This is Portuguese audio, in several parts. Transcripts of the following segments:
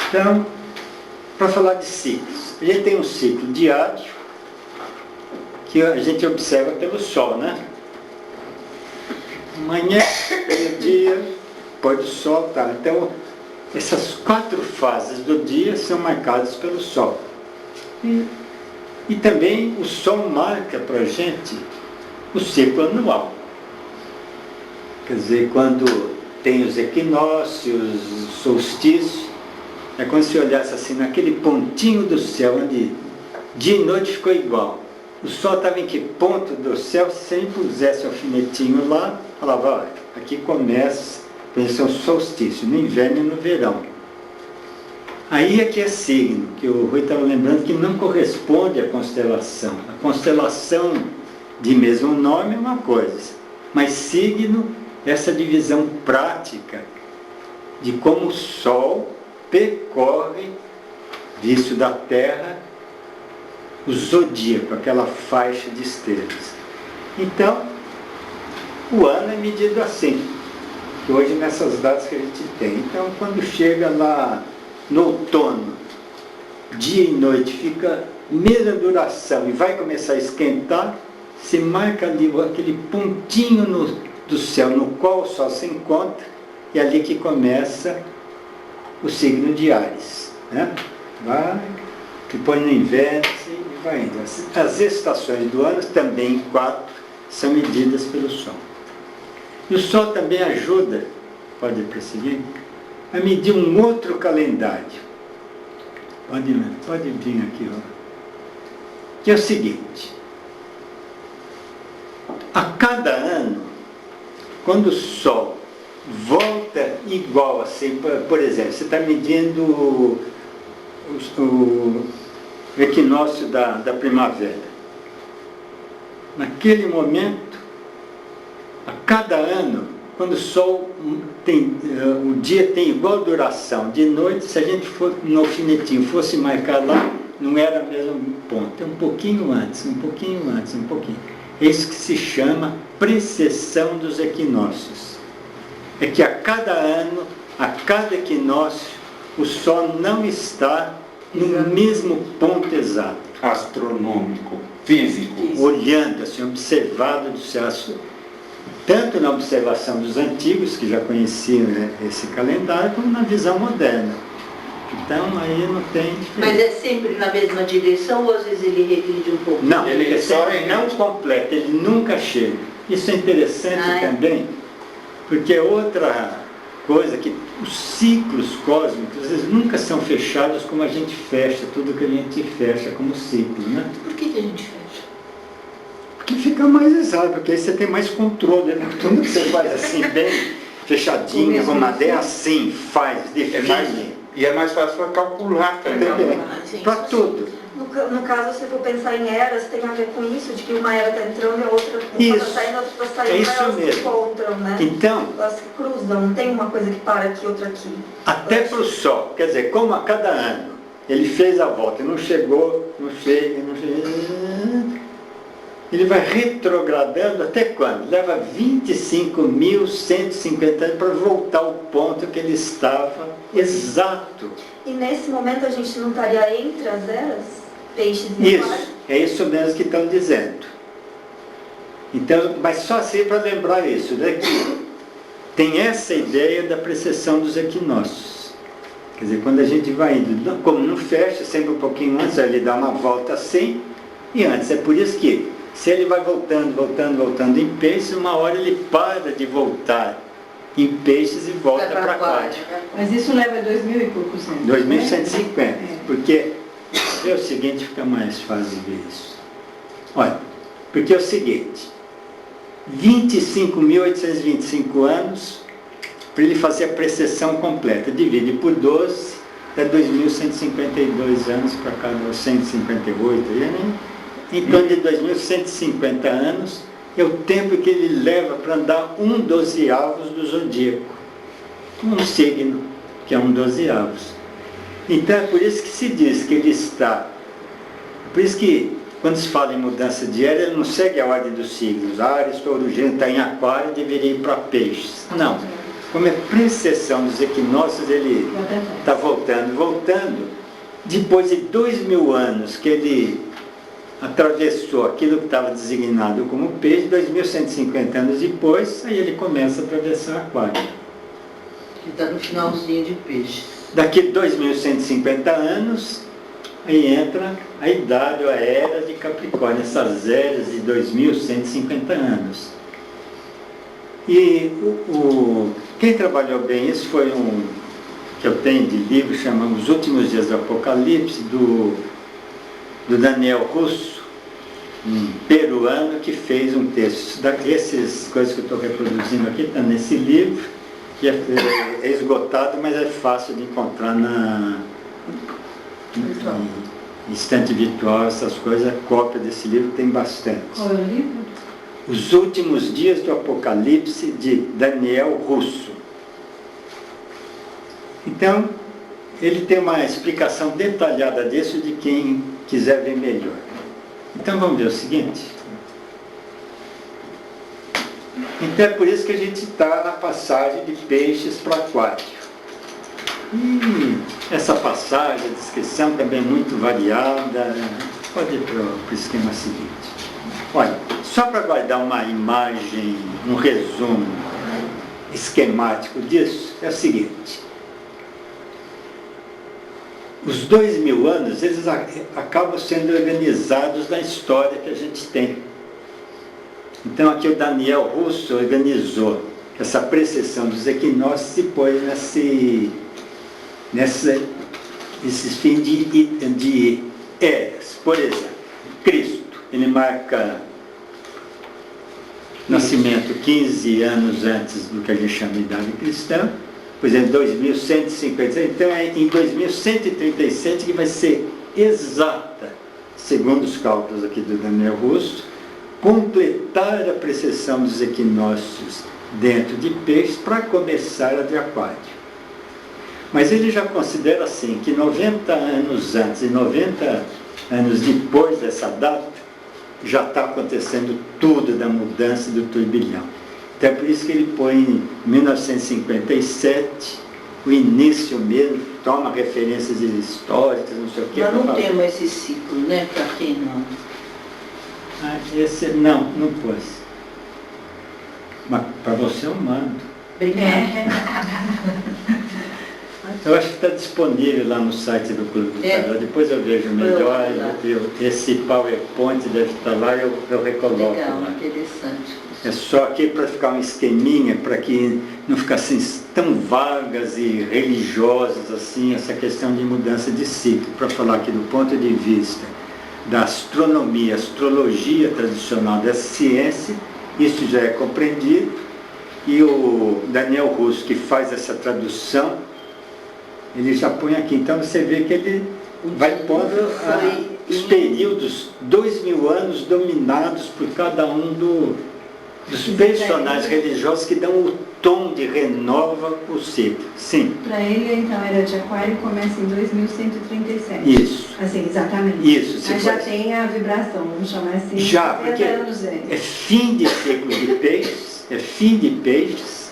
Então, para falar de ciclos, a gente tem um ciclo diário, que a gente observa pelo Sol, né? Manhã, meio-dia, pôr do Sol, tá? Então, essas 4 fases do dia são marcadas pelo Sol. E também o Sol marca para a gente o ciclo anual. Quer dizer, quando tem os equinócios, os solstícios, é como se olhasse assim naquele pontinho do céu, onde dia e noite ficou igual. O Sol estava em que ponto do céu? Se você pusesse o alfinetinho lá, falava, olha, aqui começa, esse é o solstício, no inverno e no verão. Aí é que é signo, que o Rui estava lembrando que não corresponde à constelação. A constelação de mesmo nome é uma coisa, mas signo é essa divisão prática de como o Sol percorre, visto da Terra, o zodíaco, aquela faixa de estrelas. Então, o ano é medido assim, que hoje nessas datas que a gente tem. Então, quando chega lá no outono, dia e noite fica mesma duração e vai começar a esquentar, se marca ali aquele pontinho do céu no qual o Sol se encontra, e é ali que começa o signo de Áries, né? Vai, depois no inverno e vai indo. As estações do ano também, 4, são medidas pelo Sol. E o Sol também ajuda, pode prosseguir, a medir um outro calendário. Pode vir aqui, ó. Que é o seguinte: a cada ano, quando o Sol volta igual assim, por exemplo, você está medindo o equinócio da primavera. Naquele momento, a cada ano, quando o Sol o dia tem igual duração, de noite, se a gente for no alfinetinho fosse marcar lá, não era o mesmo ponto, é um pouquinho antes, um pouquinho antes, um pouquinho. É isso que se chama precessão dos equinócios. É que a cada ano, a cada equinócio, o Sol não está no mesmo ponto exato. Astronômico, físico. Olhando, assim, observado do céu. Tanto na observação dos antigos, que já conheciam, né, esse calendário, como na visão moderna. Então, aí não tem diferença. Mas é sempre na mesma direção ou às vezes ele regride um pouco? Não, Ele é só sempre não completo, ele nunca chega. Isso é interessante também, porque é outra coisa que os ciclos cósmicos, às vezes, nunca são fechados como a gente fecha, tudo que a gente fecha como ciclo, né? Por que a gente fecha? Porque fica mais exato, porque aí você tem mais controle, né? Tudo que você faz assim, bem fechadinho, com madeira, assim, faz, define. E é mais fácil para calcular também. Para tudo. No caso, se for pensar em eras, tem a ver com isso, de que uma era está entrando e a outra está saindo, a outra está saindo, É isso elas se mesmo. encontram, né? Então, Elas se cruzam, não tem uma coisa que para aqui, outra aqui. até para o Sol, quer dizer, como a cada ano ele fez a volta e não chegou, não chega, ele vai retrogradando até quando? Leva 25.150 anos para voltar ao ponto que ele estava exato. E nesse momento a gente não estaria entre as eras? Peixes e Isso, é isso mesmo que estão dizendo. Então, mas só assim para lembrar isso, né? Que tem essa ideia da precessão dos equinócios. Quer dizer, quando a gente vai indo, como não fecha, sempre um pouquinho antes, ele dá uma volta assim, e antes. É por isso que, se ele vai voltando em peixes, uma hora ele para de voltar em peixes e volta para aquário. Mas isso leva 2.000 e poucos anos. 2150, né? porque é o seguinte, fica mais fácil de ver isso. Olha, porque é o seguinte, 25.825 anos para ele fazer a precessão completa, divide por 12, dá 2.152 anos para cada 158, né? Em torno de 2.150 anos é o tempo que ele leva para andar um dozeavos do zodíaco, um signo, que é um dozeavos. Então é por isso que se diz que ele está, por isso que quando se fala em mudança de era, ele não segue a ordem dos signos. Áries, Touro, Gêmeos, está em aquário, deveria ir para peixes. Não. como é precessão dos equinócios, ele está voltando. Depois de 2000 anos que ele atravessou aquilo que estava designado como peixe, 2150 anos depois, aí ele começa a atravessar Aquário. Que está no finalzinho de peixe. Daqui 2150 anos, aí entra a idade, a era de Capricórnio, essas eras de 2150 anos. E quem trabalhou bem isso foi que eu tenho de livro, chamamos Os Últimos Dias do Apocalipse, do Daniel Russo, um peruano que fez um texto. Essas coisas que eu estou reproduzindo aqui estão nesse livro, que é esgotado, mas é fácil de encontrar em estante virtual, essas coisas. A cópia desse livro tem bastante. Qual é o livro? Os Últimos Dias do Apocalipse, de Daniel Russo. Então, ele tem uma explicação detalhada disso de quem quiser ver melhor. Então, vamos ver o seguinte. Então, é por isso que a gente está na passagem de peixes para Aquário. E essa passagem, a descrição também é muito variada. Pode ir para o esquema seguinte. Olha, só para guardar uma imagem, um resumo esquemático disso, é o seguinte. Os 2000 anos, eles acabam sendo organizados na história que a gente tem. Então, aqui o Daniel Russo organizou essa precessão dos equinócios e pôs esses fins de eras. Por exemplo, Cristo, ele marca nascimento 15 anos antes do que a gente chama de idade cristã. Por exemplo, 2150, então é em 2137 que vai ser exata, segundo os cálculos aqui do Daniel Russo, completar a precessão dos equinócios dentro de peixes para começar a de Aquário. Mas ele já considera assim, que 90 anos antes e 90 anos depois dessa data, já está acontecendo tudo da mudança do turbilhão. Então é por isso que ele põe em 1957, o início mesmo, toma referências históricas, não sei o que. Nós não temos esse ciclo, né? Para quem não. Esse não pôs. Mas para você eu mando. Obrigada. Eu acho que está disponível lá no site do Clube do Tarot. Depois eu vejo melhor. Esse PowerPoint deve estar lá e eu recoloco. Legal, lá. interessante. É só aqui para ficar um esqueminha, para que não ficassem tão vagas e religiosas assim, essa questão de mudança de ciclo. Para falar aqui do ponto de vista da astronomia, astrologia tradicional da ciência, isso já é compreendido. E o Daniel Russo, que faz essa tradução, ele já põe aqui. Então você vê que ele vai pondo os períodos, 2000 anos dominados por cada um dos personagens religiosos que dão o tom de renova o ciclo. Sim. Para ele, então, a era de Aquário começa em 2137. Isso. Assim, exatamente. Isso. Mas já tem a vibração, vamos chamar assim. Já, porque anos é fim de ciclo de peixes,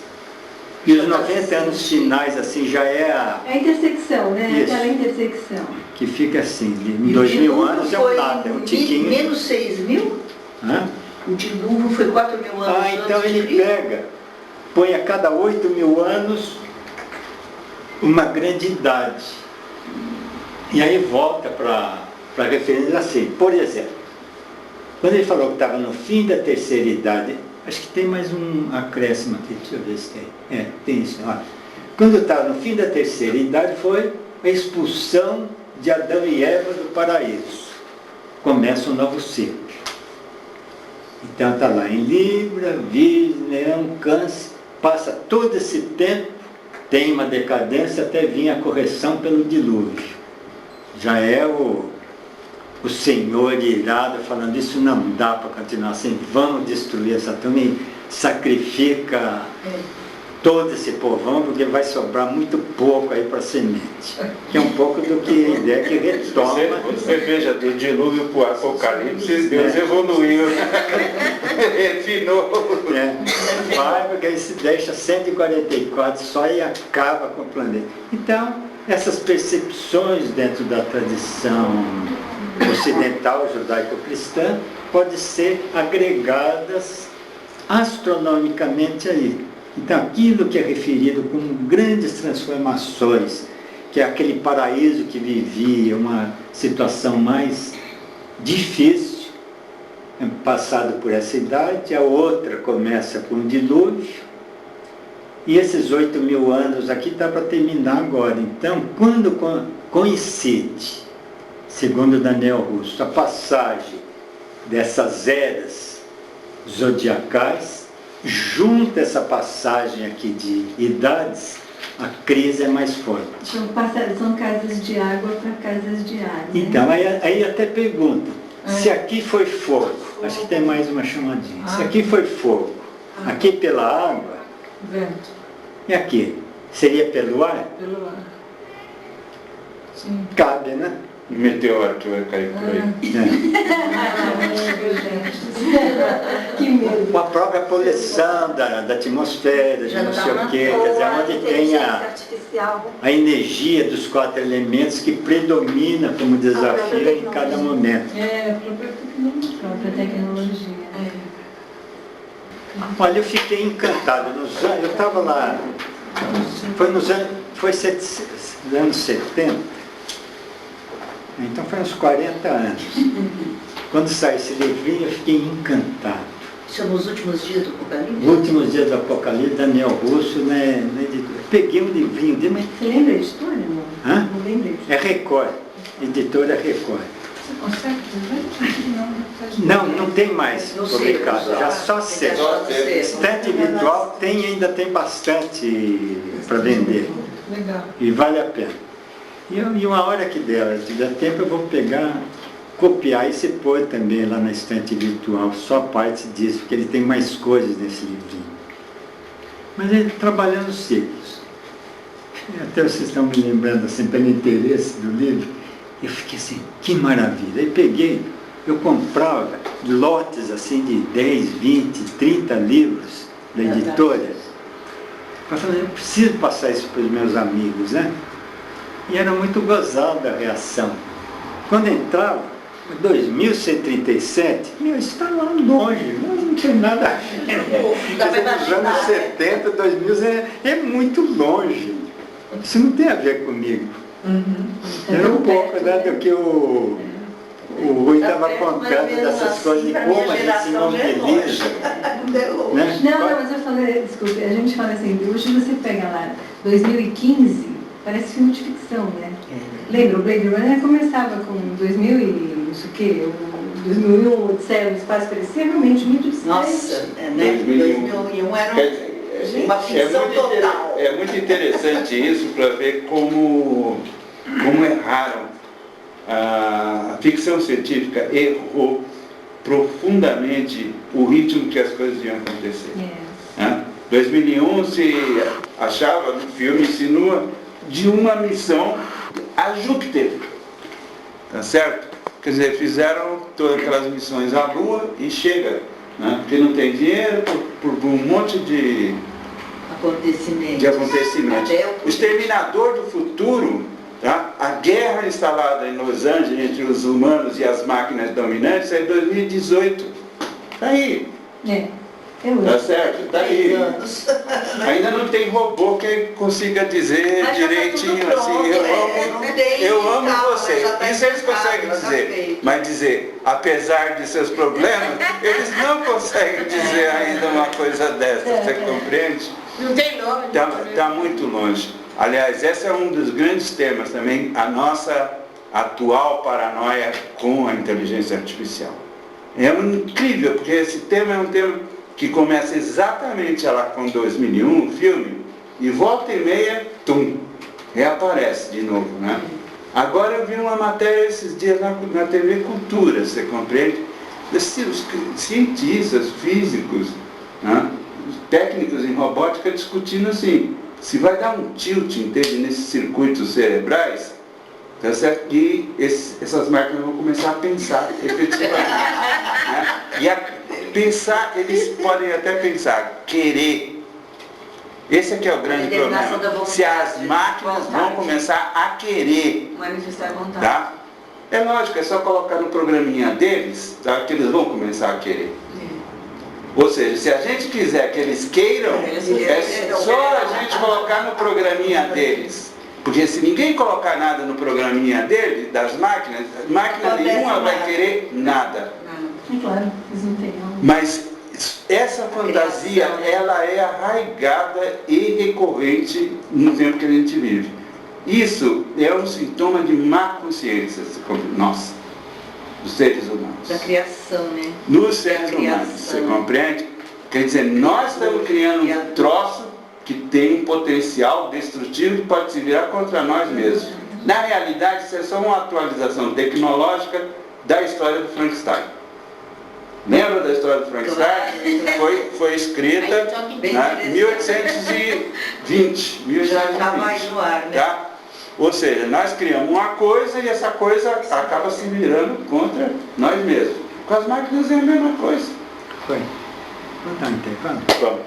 e os 90 anos finais, assim, já é É a intersecção, né? Isso. Aquela intersecção. que fica assim, em 2000 anos é um nada, é um tiquinho. Menos 6 mil? Hã? O dilúvio foi 4 mil anos Então antes de ele Cristo. pega, põe a cada 8.000 anos uma grande idade. E aí volta para referência assim. Por exemplo, quando ele falou que estava no fim da terceira idade, acho que tem mais um acréscimo aqui, deixa eu ver se tem. Tem isso. Olha. Quando estava no fim da terceira idade, foi a expulsão de Adão e Eva do paraíso. Começa um novo ciclo. Então está lá em Libra, Virgem, Leão, Câncer, passa todo esse tempo, tem uma decadência até vir a correção pelo dilúvio. Já é o Senhor irado falando, isso não dá para continuar assim, vamos destruir essa turma e sacrifica todo esse povão, porque vai sobrar muito pouco aí para a semente. Que é um pouco do que a ideia que retoma. Você veja, do dilúvio para o Apocalipse, Deus evoluiu, refinou. vai, porque aí se deixa 144 só e acaba com o planeta. Então, essas percepções dentro da tradição ocidental judaico-cristã podem ser agregadas astronomicamente aí. Então, aquilo que é referido como grandes transformações, que é aquele paraíso que vivia uma situação mais difícil, passado por essa idade, a outra começa com um dilúvio, e esses 8.000 anos aqui está para terminar agora. Então, quando coincide, segundo Daniel Russo, a passagem dessas eras zodiacais, junto essa passagem aqui de idades, a crise é mais forte. São casas de água para casas de ar. Né? Então, aí até pergunta, se aqui foi fogo, acho que tem mais uma chamadinha, se aqui foi fogo, aqui pela água, Vento. e aqui, seria pelo ar? Pelo ar. Sim. Cabe, né? Meteoro que vai cair por aí. Que medo. Com a própria poluição da atmosfera, de Já não tá sei o na quê, quer Ou dizer, a onde tem inteligência a artificial. energia dos 4 elementos que predomina como desafio em cada momento. É, a própria tecnologia. Própria tecnologia. Olha, eu fiquei encantado. Eu estava lá, foi nos anos 70, então foi uns 40 anos. Quando saiu esse livrinho, eu fiquei encantado. São os últimos dias do Apocalipse? Últimos dias do Apocalipse, Daniel Russo, né, na editora. Peguei um livrinho dele, mas Você lembra a história, não? Hã? Não lembra a história. é Record, editora Record. Você consegue fazer? Não tem mais Não sei, publicado, já só cedo. Estante virtual ainda tem bastante para vender. Legal. E vale a pena. E uma hora que der tempo, eu vou pegar, copiar e se pôr também lá na estante virtual, só parte disso, porque ele tem mais coisas nesse livrinho. Mas ele trabalhando os ciclos. Até vocês estão me lembrando, assim, pelo interesse do livro, eu fiquei assim, que maravilha. Aí peguei, eu comprava lotes assim de 10, 20, 30 livros da editora, para falar, eu preciso passar isso para os meus amigos, né? E era muito gozada a reação. Quando entrava, 2137, está lá longe, não tem nada a ver. Dá pra Nos anos imaginar. 70, 2000 é muito longe. Isso não tem a ver comigo. Era um pouco, né, do que o Rui Tá estava perto, mais ou contando menos dessas assim, coisas, de pra como minha a gente se geração já é mobiliza. Né? Não, mas eu falei, desculpe, a gente fala assim, hoje você pega lá 2015, parece filme de ficção, né? Lembra, o Blade Runner começava com 2000 e não sei o quê, 2001, Odisseia no Espaço, parecia realmente muito distante. Nossa, né? 2001 era uma ficção total. É muito interessante isso para ver como erraram. A ficção científica errou profundamente o ritmo que as coisas iam acontecer. Né? 2001 se achava no filme, insinua, de uma missão a Júpiter. Tá certo? Quer dizer, fizeram todas aquelas missões à Lua e chega. Né? Porque não tem dinheiro, por um monte de acontecimentos. O Exterminador do Futuro, tá? A guerra instalada em Los Angeles entre os humanos e as máquinas dominantes é em 2018. Está aí. Tá certo? Está aí. Ainda não tem robô que consiga dizer Mas já tá direitinho tudo assim, pronto, eu amo calma, você. já tá Isso eles inventado, conseguem já tá dizer. feito. Mas dizer, apesar de seus problemas, eles não conseguem dizer ainda uma coisa dessa. Você compreende? Não tem nome. Está muito longe. Aliás, esse é um dos grandes temas também, a nossa atual paranoia com a inteligência artificial. É incrível, porque esse tema é um tema que começa exatamente lá com 2001, o filme, e volta e meia, reaparece de novo, né? Agora eu vi uma matéria esses dias na TV Cultura, você compreende? Os cientistas, físicos, né? Técnicos em robótica discutindo assim, se vai dar um tilt, entende, nesses circuitos cerebrais, tá certo? E essas máquinas vão começar a pensar efetivamente. Né? pensar, eles podem até pensar, querer. Esse aqui é o grande Determinação da problema. vontade, Se as máquinas vão vontade. começar a querer, Manifestar vontade. tá? É lógico, é só colocar no programinha deles, tá? Que eles vão começar a querer. Ou seja, se a gente quiser que eles queiram, é só a gente colocar no programinha deles. Porque se ninguém colocar nada no programinha dele, das máquinas, máquina nenhuma vai querer nada. É claro, eles não têm alma. Mas essa fantasia, ela é arraigada e recorrente no tempo que a gente vive. Isso é um sintoma de má consciência, nossa, dos seres humanos. Da criação, né? Nos seres humanos, você compreende? Quer dizer, nós estamos criando um troço que tem um potencial destrutivo que pode se virar contra nós mesmos. Na realidade, isso é só uma atualização tecnológica da história do Frankenstein. Lembra da história do Frankenstein? Foi escrita em 1820. Já estava aí no ar, né? Tá? Ou seja, nós criamos uma coisa e essa coisa acaba se virando contra nós mesmos. Com as máquinas é a mesma coisa. Foi. Vamos dar um intervalo? Vamos.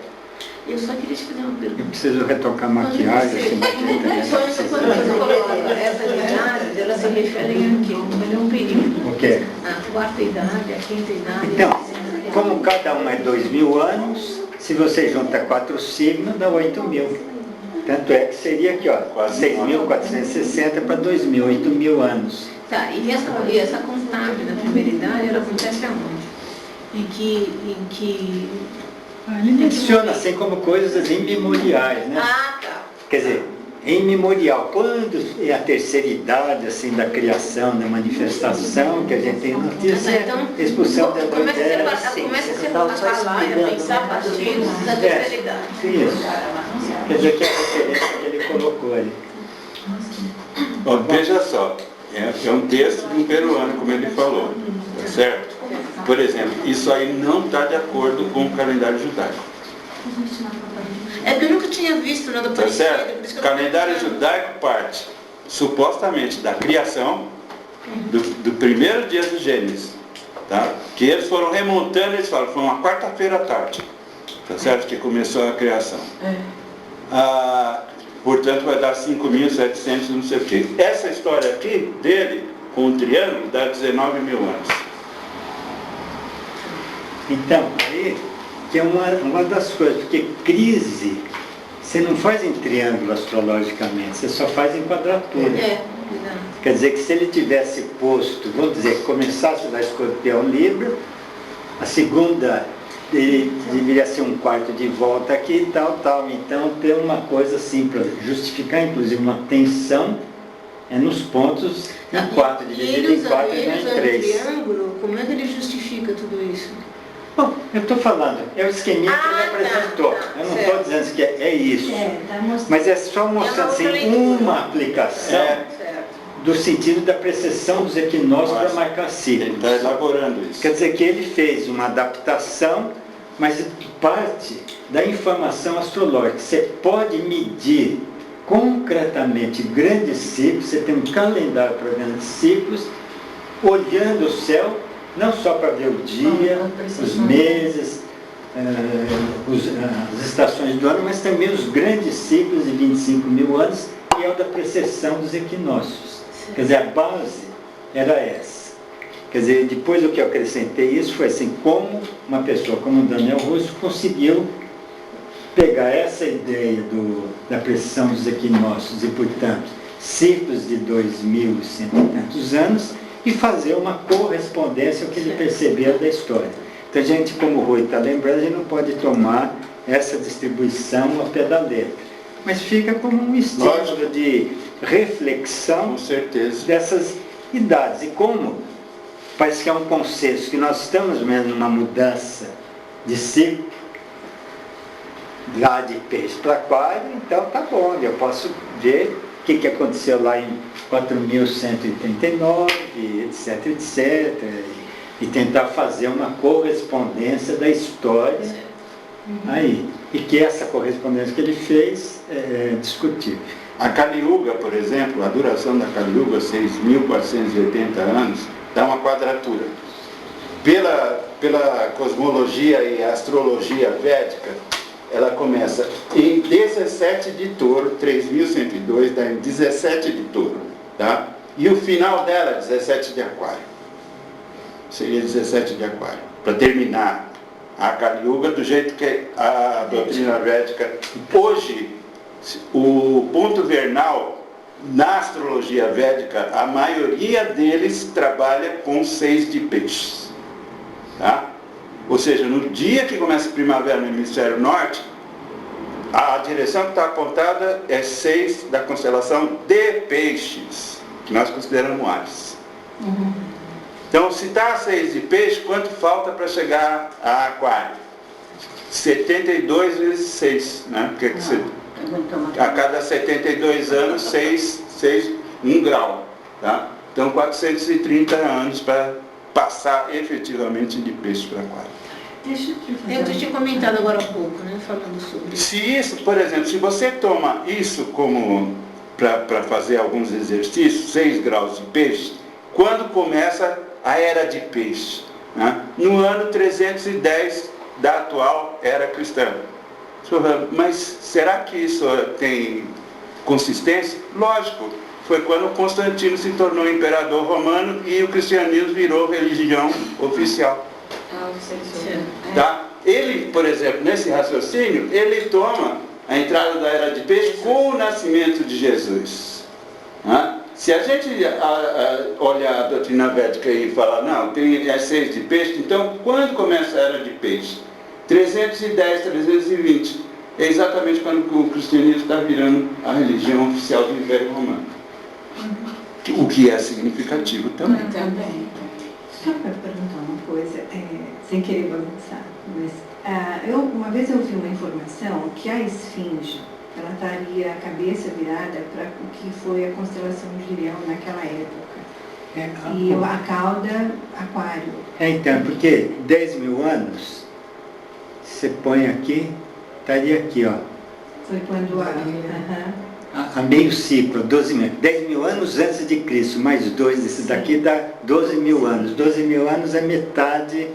Eu só queria te fazer uma pergunta. Eu preciso retocar maquiagem. Assim, Quando você colocou essas idades, elas se referem a quê? Ele é um período. o quê? A quarta idade, a quinta idade. Então, como cada um é 2.000 anos, se você junta 4 signos, dá 8.000. Tanto é que seria aqui, ó, 6.460 para 2.000, 8.000 anos. Tá, e essa contagem da primeira idade, ela acontece aonde? Em que... Ele menciona assim como coisas imemoriais, né? Ah, tá. Quer dizer, em memorial, quando é a terceira idade, assim, da criação, da manifestação, que a gente tem notícia, Então, expulsão da começa ideia. a falar e a pensar a partir da terceira idade. Isso. Quer dizer que é a referência que ele colocou ali. Bom, veja só, é um texto de um peruano, como ele falou, tá certo? Por exemplo, isso aí não está de acordo com o calendário judaico. É que eu nunca tinha visto nada Tá parecido. certo? por isso que O eu calendário tô perguntando. judaico parte, supostamente, da criação, do primeiro dia do Gênesis. Tá? Que eles foram remontando, eles falam, foi uma quarta-feira à tarde. Tá certo? Que começou a criação. Portanto, vai dar 5.700, não sei o quê. Essa história aqui, dele, com o triângulo, dá 19.000 anos. Então, aí, que é uma das coisas, porque crise, você não faz em triângulo astrologicamente, você só faz em quadratura. Exato. Quer dizer que se ele tivesse posto, vamos dizer, começasse da Escorpião Libra, a segunda ele deveria ser um quarto de volta aqui e tal. Então tem uma coisa assim, para justificar inclusive uma tensão, é nos pontos em 4, dividido em 4 e não em 3. Triângulo, como é que ele justifica tudo isso? Bom, eu estou falando, é o esqueminha que ele apresentou. tá, Eu não certo. estou dizendo que é isso. Tá mostrando. Mas é só mostrando assim, outra leitura. uma aplicação Certo. do sentido da precessão dos equinócios para marcar Ele ciclos. está elaborando isso. Quer dizer que ele fez uma adaptação, mas parte da informação astrológica. Você pode medir concretamente grandes ciclos, você tem um calendário para grandes ciclos, olhando o céu, não só para ver o dia, os meses, as estações do ano, mas também os grandes ciclos de 25.000 anos, e é o da precessão dos equinócios. Quer dizer, a base era essa. Quer dizer, depois do que eu acrescentei isso, foi assim, como uma pessoa como o Daniel Russo conseguiu pegar essa ideia da precessão dos equinócios e, portanto, ciclos de 2.100 e tantos anos, e fazer uma correspondência ao que ele percebeu da história. Então, a gente, como o Rui está lembrando, a gente não pode tomar essa distribuição ao pé da letra. Mas fica como um estímulo de reflexão Com certeza. dessas idades. E como parece que é um consenso que nós estamos mesmo numa mudança de ciclo, lá de peixe para aquário, então tá bom, eu posso ver o que aconteceu lá em 4.139, etc, etc, e tentar fazer uma correspondência da história aí. E que essa correspondência que ele fez é discutível. A Kali Yuga, por exemplo, a duração da Kali Yuga, 6.480 anos, dá uma quadratura. pela cosmologia e astrologia védica, ela começa em 17 de touro, 3.102, dá em 17 de touro, tá? E o final dela, 17 de aquário. Seria 17 de aquário, para terminar a Kali Yuga do jeito que a doutrina védica. Hoje, o ponto vernal, na astrologia védica, a maioria deles trabalha com 6 de peixes. Tá? Ou seja, no dia que começa a primavera no hemisfério norte, a direção que está apontada é 6 da constelação de peixes, que nós consideramos Ares. Então, se está a 6 de peixe, quanto falta para chegar a aquário? 72 vezes 6, né? Porque a cada 72 anos, 1 grau. Tá? Então, 430 anos para passar efetivamente de peixe para aquário. Deixa eu Eu tinha comentado agora há pouco, né, falando sobre isso. Se isso, por exemplo, se você toma isso como para fazer alguns exercícios, 6 graus de peixe, quando começa a era de peixe? Né? No ano 310 da atual era cristã. Mas será que isso tem consistência? Lógico, foi quando Constantino se tornou imperador romano e o cristianismo virou religião oficial. Tá? Ele, por exemplo, nesse raciocínio, ele toma a entrada da era de peixe com o nascimento de Jesus. Né? Se a gente olhar a doutrina védica e falar, não, tem 6 de peixe, então quando começa a era de peixe? 310, 320. É exatamente quando o cristianismo está virando a religião oficial do Império Romano. O que é significativo também. Só para perguntar uma coisa, sem querer bagunçar, mas uma vez eu vi uma informação que a esfinge, ela estaria a cabeça virada para o que foi a constelação de Leão naquela época. E a cauda, aquário. Então, porque 10 mil anos, você põe aqui, estaria aqui, ó. Foi quando A meio ciclo, 10 mil anos antes de Cristo, mais 2 desses daqui dá 12 mil anos. 12 mil anos é metade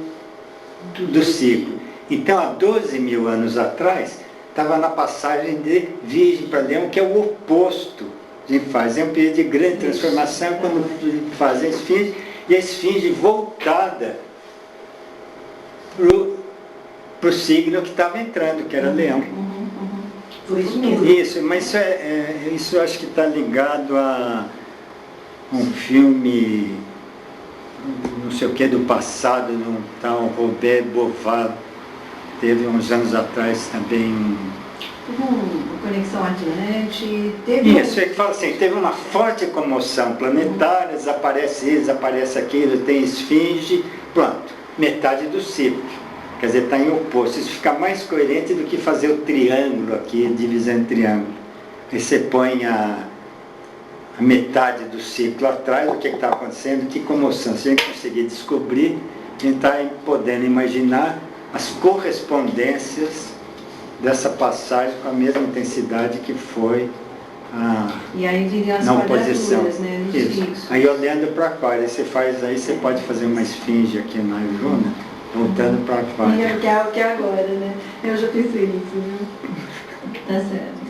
do ciclo. Então, há 12 mil anos atrás, estava na passagem de Virgem para Leão, que é o oposto de faz. É um período de grande transformação, quando faz a esfinge, e a esfinge voltada para o signo que estava entrando, que era Leão. Por isso mesmo. Isso, mas isso eu acho que está ligado a um filme, não sei o que, do passado, num tal Robert Bovard, teve uns anos atrás também. Uma conexão Atlante, teve... Isso, é que fala assim, teve uma forte comoção planetária, desaparece isso, desaparece aquilo, tem esfinge, pronto, metade do ciclo. Quer dizer, está em oposto. Isso fica mais coerente do que fazer o triângulo aqui, divisão em triângulo. Aí você põe a metade do ciclo atrás, o que está acontecendo, que comoção. Se a gente conseguir descobrir, a gente está podendo imaginar as correspondências dessa passagem com a mesma intensidade que foi e aí viriam as na oposição. né? Isso. Aí olhando para aquário, aí você pode fazer uma esfinge aqui na Arjuna, voltando para aquário. Que é agora, né? Eu já pensei nisso, viu? Tá certo.